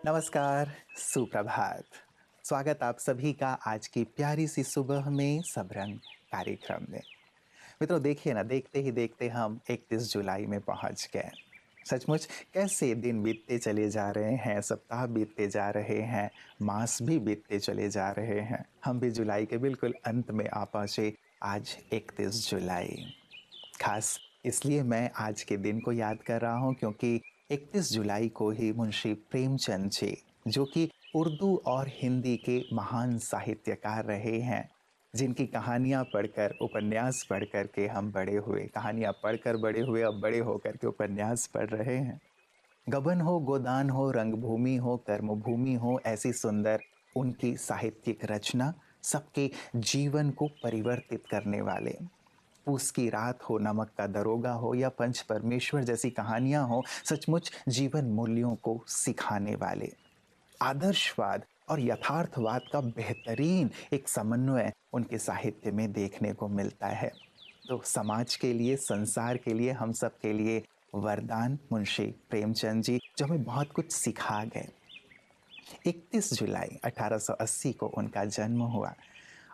नमस्कार, सुप्रभात। स्वागत आप सभी का आज की प्यारी सी सुबह में सबरंग कार्यक्रम में। मित्रों देखिए ना, देखते ही देखते हम 31 जुलाई में पहुंच गए। सचमुच कैसे दिन बीतते चले जा रहे हैं, सप्ताह बीतते जा रहे हैं, मास भी बीतते चले जा रहे हैं। हम भी जुलाई के बिल्कुल अंत में आ पहुंचे। आज 31 जुलाई। खास इसलिए मैं आज के दिन को याद कर रहा हूँ क्योंकि 31 जुलाई को ही मुंशी प्रेमचंद जी, जो कि उर्दू और हिंदी के महान साहित्यकार रहे हैं, जिनकी कहानियाँ पढ़कर, उपन्यास पढ़ कर के हम बड़े हुए, कहानियाँ पढ़कर बड़े हुए, अब बड़े होकर के उपन्यास पढ़ रहे हैं। गबन हो, गोदान हो, रंगभूमि हो, कर्मभूमि हो, ऐसी सुंदर उनकी साहित्यिक रचना सबके जीवन को परिवर्तित करने वाले। पूस की रात हो, नमक का दरोगा हो या पंच परमेश्वर जैसी कहानियां हो, सचमुच जीवन मूल्यों को सिखाने वाले। आदर्शवाद और यथार्थवाद का बेहतरीन एक समन्वय उनके साहित्य में देखने को मिलता है। तो समाज के लिए, संसार के लिए, हम सब के लिए वरदान मुंशी प्रेमचंद जी, जो हमें बहुत कुछ सिखा गए। 31 जुलाई 1880 को उनका जन्म हुआ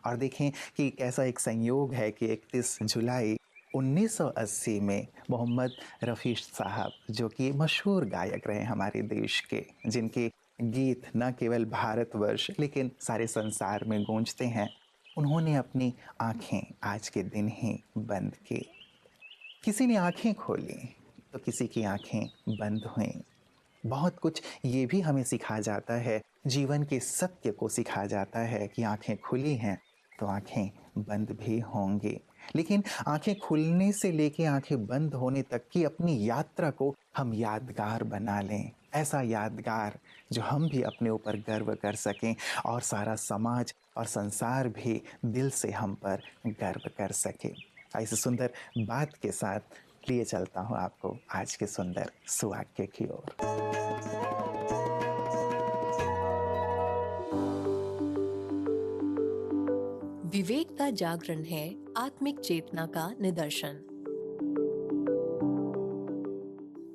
और देखें कि कैसा एक संयोग है कि 31 जुलाई 1980 में मोहम्मद रफ़ी साहब, जो कि मशहूर गायक रहे हमारे देश के, जिनके गीत न केवल भारतवर्ष लेकिन सारे संसार में गूंजते हैं, उन्होंने अपनी आंखें आज के दिन ही बंद की। किसी ने आंखें खोली तो किसी की आंखें बंद हुईं। बहुत कुछ ये भी हमें सिखा जाता है, जीवन के सत्य को सिखा जाता है कि आंखें खुली हैं तो आंखें बंद भी होंगी। लेकिन आंखें खुलने से लेके आंखें बंद होने तक की अपनी यात्रा को हम यादगार बना लें, ऐसा यादगार जो हम भी अपने ऊपर गर्व कर सकें और सारा समाज और संसार भी दिल से हम पर गर्व कर सके। ऐसी सुंदर बात के साथ लिए चलता हूँ आपको आज के सुंदर सुवाक्य की ओर। विवेक का जागरण है आत्मिक चेतना का निदर्शन।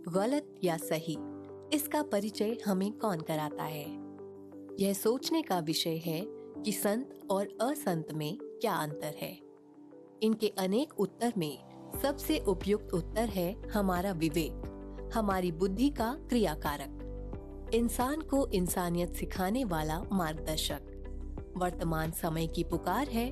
गलत या सही, इसका परिचय हमें कौन कराता है? यह सोचने का विषय है कि संत और असंत में क्या अंतर है। इनके अनेक उत्तर में सबसे उपयुक्त उत्तर है हमारा विवेक, हमारी बुद्धि का क्रियाकारक, इंसान को इंसानियत सिखाने वाला मार्गदर्शक। वर्तमान समय की पुकार है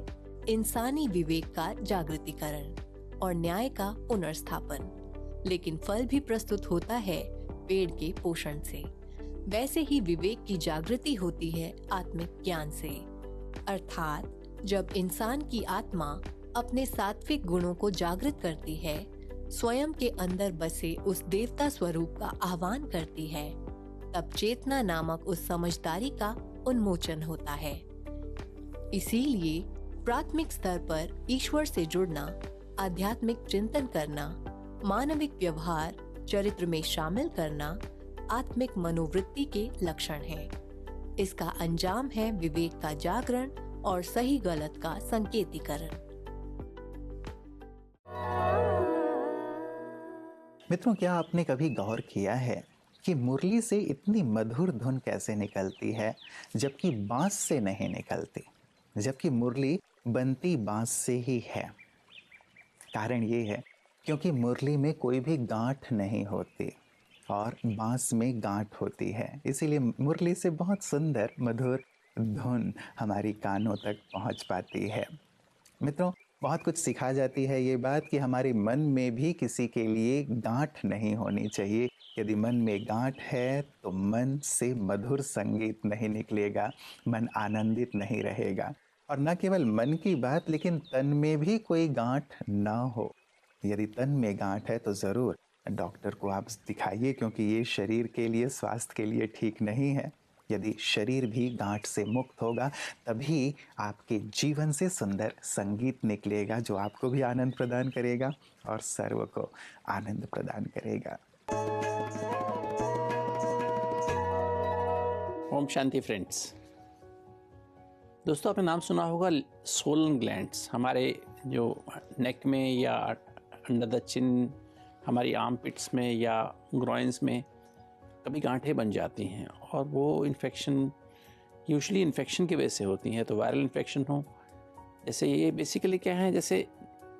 इंसानी विवेक का जागृतिकरण और न्याय का पुनर्स्थापन। लेकिन फल भी प्रस्तुत होता है पेड़ के पोषण से। वैसे ही विवेक की जागृति होती है आत्मिक ज्ञान से, अर्थात जब इंसान की आत्मा अपने सात्विक गुणों को जागृत करती है, स्वयं के अंदर बसे उस देवता स्वरूप का आह्वान करती है, तब चेतना नामक उस समझदारी का उन्मोचन होता है। इसीलिए प्राथमिक स्तर पर ईश्वर से जुड़ना, आध्यात्मिक चिंतन करना, मानविक व्यवहार चरित्र में शामिल करना आत्मिक मनोवृत्ति के लक्षण हैं। इसका अंजाम है विवेक का जागरण और सही गलत का संकेतीकरण। मित्रों, क्या आपने कभी गौर किया है कि मुरली से इतनी मधुर धुन कैसे निकलती है जबकि बांस से नहीं निकलती, जबकि मुरली बनती बांस से ही है? कारण ये है क्योंकि मुरली में कोई भी गांठ नहीं होती और बांस में गांठ होती है, इसीलिए मुरली से बहुत सुंदर मधुर धुन हमारी कानों तक पहुंच पाती है। मित्रों, बहुत कुछ सिखा जाती है ये बात कि हमारे मन में भी किसी के लिए गांठ नहीं होनी चाहिए। यदि मन में गांठ है तो मन से मधुर संगीत नहीं निकलेगा, मन आनंदित नहीं रहेगा। और न केवल मन की बात, लेकिन तन में भी कोई गांठ ना हो। यदि तन में गांठ है तो ज़रूर डॉक्टर को आप दिखाइए, क्योंकि ये शरीर के लिए, स्वास्थ्य के लिए ठीक नहीं है। यदि शरीर भी गांठ से मुक्त होगा तभी आपके जीवन से सुंदर संगीत निकलेगा, जो आपको भी आनंद प्रदान करेगा और सर्व को आनंद प्रदान करेगा। ओम शांति फ्रेंड्स। दोस्तों, आपने नाम सुना होगा सोलन ग्लैंड्स। हमारे जो नेक में या अंडर द चिन, हमारी आर्म पिट्स में या ग्रॉइंस में कभी गांठें बन जाती हैं और वो इन्फेक्शन यूजुअली इन्फेक्शन की वजह से होती हैं। तो वायरल इन्फेक्शन हो, जैसे ये बेसिकली क्या है, जैसे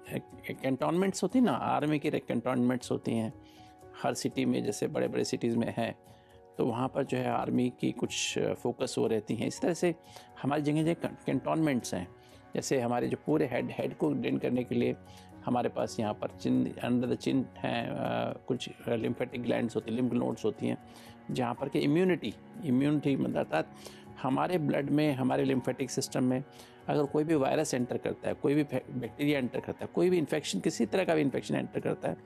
कैंटोनमेंट्स होती हैं ना, आर्मी की कैंटोनमेंट्स होती हैं हर सिटी में, जैसे बड़े बड़े सिटीज़ में है, तो वहाँ पर जो है आर्मी की कुछ फोकस हो रहती हैं। इस तरह से हमारी जगह जगह कैंटोनमेंट्स हैं। जैसे हमारे जो पूरे हेड को ड्रेन करने के लिए हमारे पास यहाँ पर चिन, अंडर द चिन हैं कुछ लिम्फेटिक ग्लैंड्स होती हैं, लिम्फ नोड्स होती हैं, जहाँ पर कि इम्यूनिटी मतलब अर्थात हमारे ब्लड में, हमारे लिम्फेटिक सिस्टम में अगर कोई भी वायरस एंटर करता है, कोई भी बैक्टीरिया एंटर करता है, कोई भी इन्फेक्शन, किसी तरह का भी इन्फेक्शन एंटर करता है,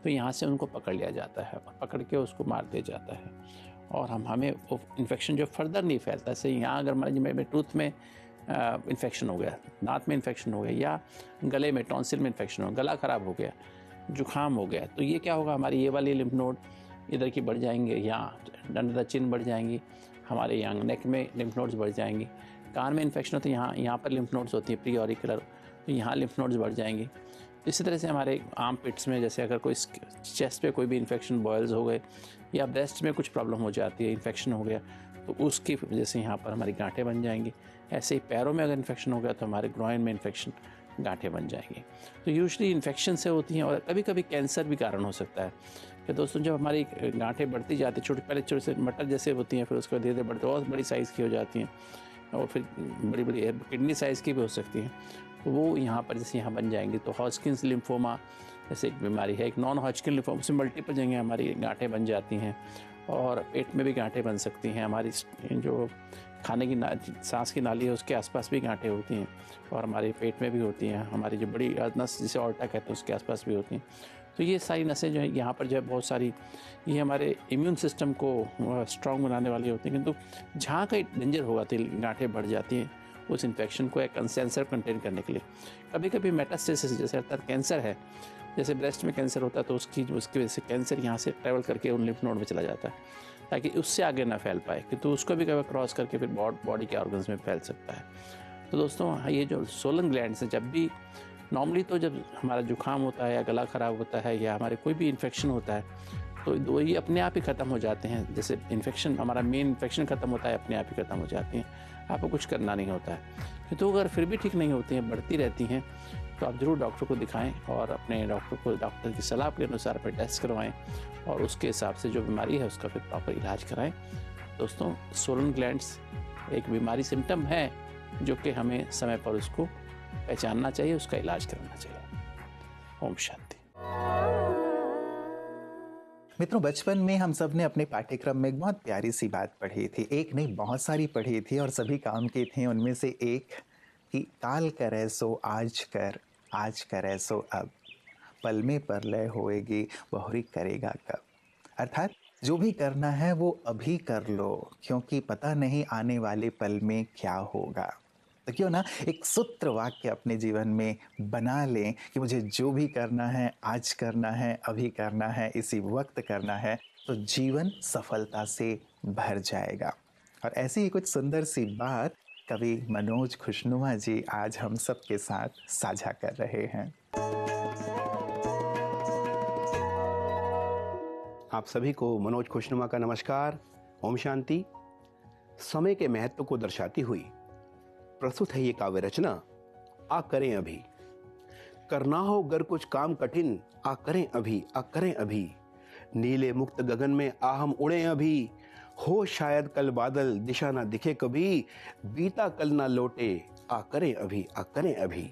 तो यहाँ से उनको पकड़ लिया जाता है, पकड़ के उसको मार दिया जाता है और हमें वो इन्फेक्शन जो फर्दर नहीं फैलता। जैसे यहाँ अगर मान लीजिए मेरे टूथ में इन्फेक्शन हो गया, दांत में इन्फेक्शन हो गया, या गले में टॉन्सिल में इन्फेक्शन हो गया, गला ख़राब हो गया, जुकाम हो गया, तो ये क्या होगा, हमारी ये वाली लिम्फ नोड इधर की बढ़ जाएंगे, यहाँ अंडर द चिन बढ़ जाएंगी, हमारे यहाँ नेक में लिम्फ नोड्स बढ़ जाएंगी। कान में इन्फेक्शन होती है, यहाँ पर लिम्फ नोड्स होती है प्री ऑरिकुलर, तो यहाँ लिम्फ नोड्स बढ़ जाएंगी। इसी तरह से हमारे आर्म पिट्स में, जैसे अगर कोई चेस्ट पे कोई भी इन्फेक्शन, बॉयल्स हो गए, या ब्रेस्ट में कुछ प्रॉब्लम हो जाती है, इन्फेक्शन हो गया, तो उसकी वजह से यहाँ पर हमारी गांठें बन जाएंगी। ऐसे ही पैरों में अगर इन्फेक्शन हो गया तो हमारे ग्रॉइन में इन्फेक्शन, गांठें बन जाएंगी। तो यूजुअली इन्फेक्शन से होती हैं, और कभी कभी कैंसर भी कारण हो सकता है कि दोस्तों जब हमारी गांठें बढ़ती जाती हैं, पहले छोटे से मटर जैसे होती हैं, फिर उसके बाद धीरे धीरे बढ़ते और बड़ी साइज़ की हो जाती हैं, और फिर बड़ी बड़ी किडनी साइज़ की भी हो सकती हैं, तो वो यहाँ पर जैसे यहाँ बन जाएंगी। तो हॉजकिन्स लिम्फोमा जैसे एक बीमारी है, एक नॉन हॉजकिन लिम्फोमा, उसमें मल्टीपल जगह हमारी गांठें बन जाती हैं, और पेट में भी गांठें बन सकती हैं। हमारी जो खाने की सांस की नाली है उसके आसपास भी गांठें होती हैं, और हमारे पेट में भी होती हैं, हमारी जो बड़ी नस जिसे ऑर्टा कहते हैं उसके आसपास भी होती हैं। तो ये सारी नसें जो है यहाँ पर जो है बहुत सारी, ये हमारे इम्यून सिस्टम को स्ट्रॉन्ग बनाने वाली होती हैं, किंतु जहाँ कहीं डेंजर होगा तो गांठें बढ़ जाती हैं उस इन्फेक्शन को एक सेंसर कंटेन करने के लिए। कभी कभी मेटास्टेसिस, जैसे अर्थात कैंसर है, जैसे ब्रेस्ट में कैंसर होता है तो उसकी वजह से कैंसर यहाँ से ट्रैवल करके उन लिम्फ नोड में चला जाता है ताकि उससे आगे ना फैल पाए, कि तो उसको भी कभी क्रॉस करके फिर बॉडी के ऑर्गन्स में फैल सकता है। तो दोस्तों ये जो सोलन ग्लैंड्स हैं, जब भी नॉर्मली तो जब हमारा जुकाम होता है या गला ख़राब होता है या हमारे कोई भी इन्फेक्शन होता है तो ये अपने आप ही ख़त्म हो जाते हैं। जैसे इन्फेक्शन, हमारा मेन इन्फेक्शन ख़त्म होता है, अपने आप ही ख़त्म हो जाती हैं, आपको कुछ करना नहीं होता है। तो अगर फिर भी ठीक नहीं होती हैं, बढ़ती रहती हैं, तो आप ज़रूर डॉक्टर को दिखाएं और अपने डॉक्टर की सलाह के अनुसार अपने टेस्ट करवाएं और उसके हिसाब से जो बीमारी है उसका फिर प्रॉपर इलाज कराएं। दोस्तों सोलन ग्लैंड्स एक बीमारी सिम्टम है जो कि हमें समय पर उसको पहचानना चाहिए, उसका इलाज करना चाहिए। ओम शांति। मित्रों, बचपन में हम सब ने अपने पाठ्यक्रम में एक बहुत प्यारी सी बात पढ़ी थी, एक नहीं बहुत सारी पढ़ी थी और सभी काम की थी। उनमें से एक कि काल करे सो आज करे सो अब, पल में परलय होएगी बहुरी करेगा कब। अर्थात जो भी करना है वो अभी कर लो, क्योंकि पता नहीं आने वाले पल में क्या होगा। तो क्यों ना एक सूत्र वाक्य अपने जीवन में बना लें कि मुझे जो भी करना है आज करना है, अभी करना है, इसी वक्त करना है, तो जीवन सफलता से भर जाएगा। और ऐसी ही कुछ सुंदर सी बात कवि मनोज खुशनुमा जी आज हम सब के साथ साझा कर रहे हैं। आप सभी को मनोज खुशनुमा का नमस्कार। ओम शांति। समय के महत्व को दर्शाती हुई प्रस्तुत है ये काव्य रचना, आ करें अभी। करना हो अगर कुछ काम कठिन, आ करें अभी, आ करें अभी। नीले मुक्त गगन में आ हम उड़ें अभी। हो शायद कल बादल दिशा ना दिखे कभी, बीता कल ना लौटे, आ करें अभी, आ करें अभी।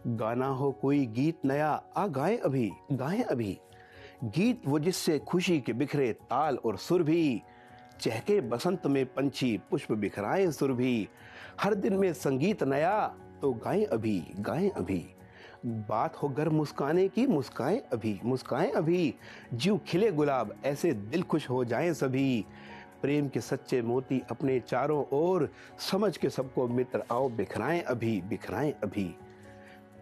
गाना हो कोई गीत नया, आ गाएं अभी, गाएं अभी। गीत वो जिससे खुशी के बिखरे ताल और सुर भी, चहके बसंत में पंछी पुष्प बिखराएं सुर भी। हर दिन में संगीत नया, तो गाएं अभी, गाएं अभी। बात हो गर मुस्काने की, मुस्काएं अभी, मुस्काएं अभी। जीव खिले गुलाब ऐसे दिल खुश हो जाएं सभी। प्रेम के सच्चे मोती अपने चारों ओर, समझ के सबको मित्र आओ बिखराएं अभी, बिखराएं अभी।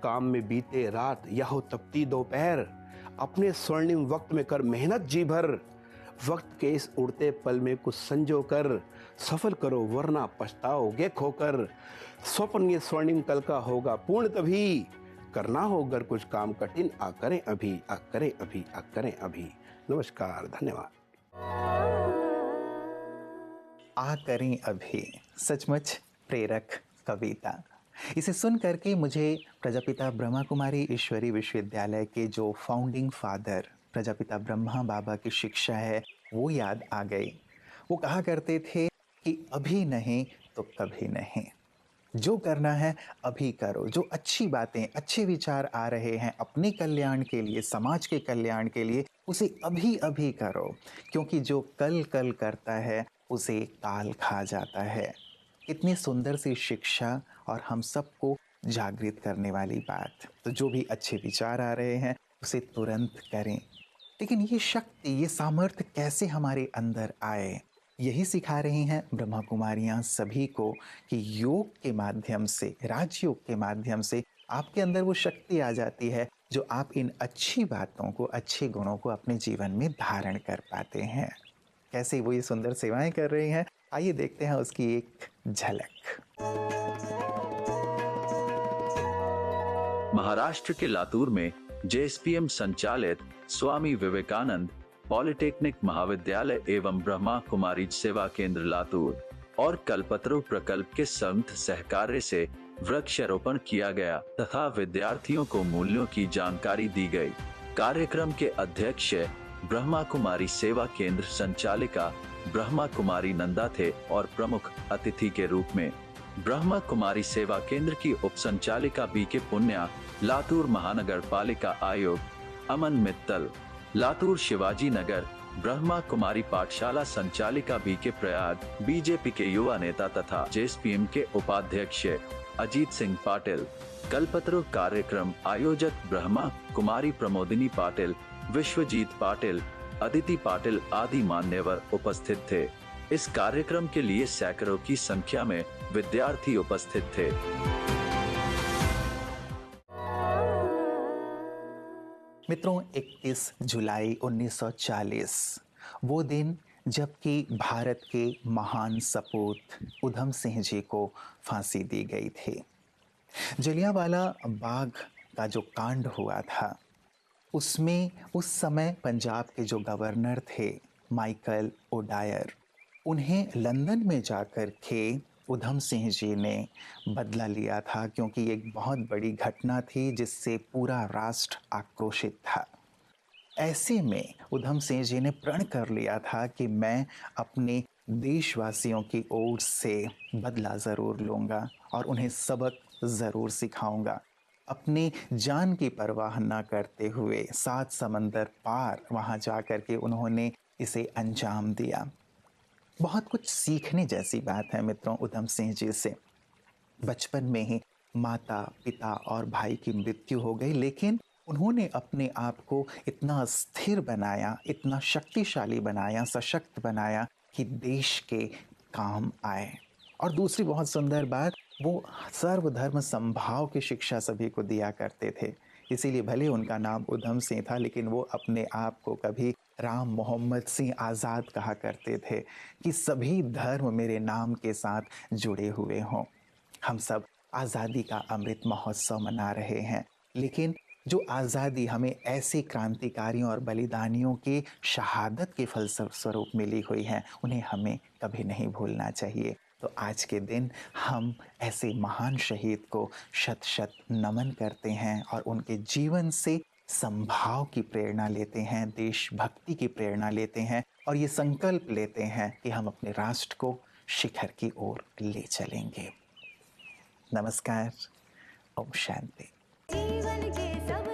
काम में बीते रात या हो तपती दोपहर, अपने स्वर्णिम वक्त में कर मेहनत जी भर। वक्त के इस उड़ते पल में कुछ संजो कर, सफल करो वरना पछताओगे खोकर। स्वप्न ये स्वर्णिम कल का होगा पूर्ण तभी। करना हो अगर कुछ काम कठिन, आ करें अभी, आ करें अभी, आ करें अभी। नमस्कार, धन्यवाद। आ करें अभी, सचमुच प्रेरक कविता। इसे सुन करके मुझे प्रजापिता ब्रह्मा कुमारी ईश्वरी विश्वविद्यालय के जो फाउंडिंग फादर प्रजापिता ब्रह्मा बाबा की शिक्षा है वो याद आ गई। वो कहा करते थे कि अभी नहीं तो कभी नहीं, जो करना है अभी करो। जो अच्छी बातें, अच्छे विचार आ रहे हैं अपने कल्याण के लिए, समाज के कल्याण के लिए, उसे अभी अभी करो, क्योंकि जो कल कल करता है उसे काल खा जाता है। कितनी सुंदर सी शिक्षा और हम सबको जागृत करने वाली बात। तो जो भी अच्छे विचार आ रहे हैं उसे तुरंत करें। लेकिन ये शक्ति, ये सामर्थ्य कैसे हमारे अंदर आए, यही सिखा रही हैं ब्रह्मा कुमारियाँ सभी को कि योग के माध्यम से, राजयोग के माध्यम से आपके अंदर वो शक्ति आ जाती है जो आप इन अच्छी बातों को, अच्छे गुणों को अपने जीवन में धारण कर पाते हैं। कैसे वो ये सुंदर सेवाएं कर रही हैं, आइए देखते हैं उसकी एक झलक। महाराष्ट्र के लातूर में जेएसपीएम संचालित स्वामी विवेकानंद पॉलिटेक्निक महाविद्यालय एवं ब्रह्मा कुमारी सेवा केंद्र लातूर और कल्पतरु प्रकल्प के संयुक्त सहकार्य से वृक्षारोपण किया गया तथा विद्यार्थियों को मूल्यों की जानकारी दी गई। कार्यक्रम के अध्यक्ष ब्रह्मा कुमारी सेवा केंद्र संचालिका ब्रह्मा कुमारी नंदा थे और प्रमुख अतिथि के रूप में ब्रह्मा कुमारी सेवा केंद्र की उप संचालिका बी के पुण्या, लातूर महानगर पालिका आयुक्त अमन मित्तल, लातूर शिवाजी नगर ब्रह्मा कुमारी पाठशाला संचालिका बी के प्रयाग, बीजेपी के युवा नेता तथा जेएसपीएम के उपाध्यक्ष अजीत सिंह पाटिल, कल्पतरु कार्यक्रम आयोजक ब्रह्मा कुमारी प्रमोदिनी पाटिल, विश्वजीत पाटिल, अदिति पाटिल आदि मान्यवर उपस्थित थे। इस कार्यक्रम के लिए सैकड़ों की संख्या में विद्यार्थी उपस्थित थे। मित्रों, 31 जुलाई 1940 वो दिन जबकि भारत के महान सपूत उधम सिंह जी को फांसी दी गई थी। जलियांवाला बाग का जो कांड हुआ था उसमें उस समय पंजाब के जो गवर्नर थे माइकल ओडायर, उन्हें लंदन में जाकर के उधम सिंह जी ने बदला लिया था, क्योंकि ये एक बहुत बड़ी घटना थी जिससे पूरा राष्ट्र आक्रोशित था। ऐसे में उधम सिंह जी ने प्रण कर लिया था कि मैं अपने देशवासियों की ओर से बदला ज़रूर लूँगा और उन्हें सबक ज़रूर सिखाऊंगा। अपनी जान की परवाह न करते हुए 7 समंदर पार वहाँ जा कर के उन्होंने इसे अंजाम दिया। बहुत कुछ सीखने जैसी बात है मित्रों उधम सिंह जी से। बचपन में ही माता, पिता और भाई की मृत्यु हो गई, लेकिन उन्होंने अपने आप को इतना स्थिर बनाया, इतना शक्तिशाली बनाया, सशक्त बनाया कि देश के काम आए। और दूसरी बहुत सुंदर बात, वो सर्वधर्म समभाव की शिक्षा सभी को दिया करते थे। इसीलिए भले उनका नाम उधम सिंह था, लेकिन वो अपने आप को कभी राम मोहम्मद सिंह आज़ाद कहा करते थे कि सभी धर्म मेरे नाम के साथ जुड़े हुए हों। हम सब आज़ादी का अमृत महोत्सव मना रहे हैं, लेकिन जो आज़ादी हमें ऐसे क्रांतिकारियों और बलिदानियों की शहादत के फलस्वरूप मिली हुई है, उन्हें हमें कभी नहीं भूलना चाहिए। तो आज के दिन हम ऐसे महान शहीद को शत शत नमन करते हैं और उनके जीवन से समभाव की प्रेरणा लेते हैं, देशभक्ति की प्रेरणा लेते हैं और ये संकल्प लेते हैं कि हम अपने राष्ट्र को शिखर की ओर ले चलेंगे। नमस्कार, ओम शांति। जीवन के सब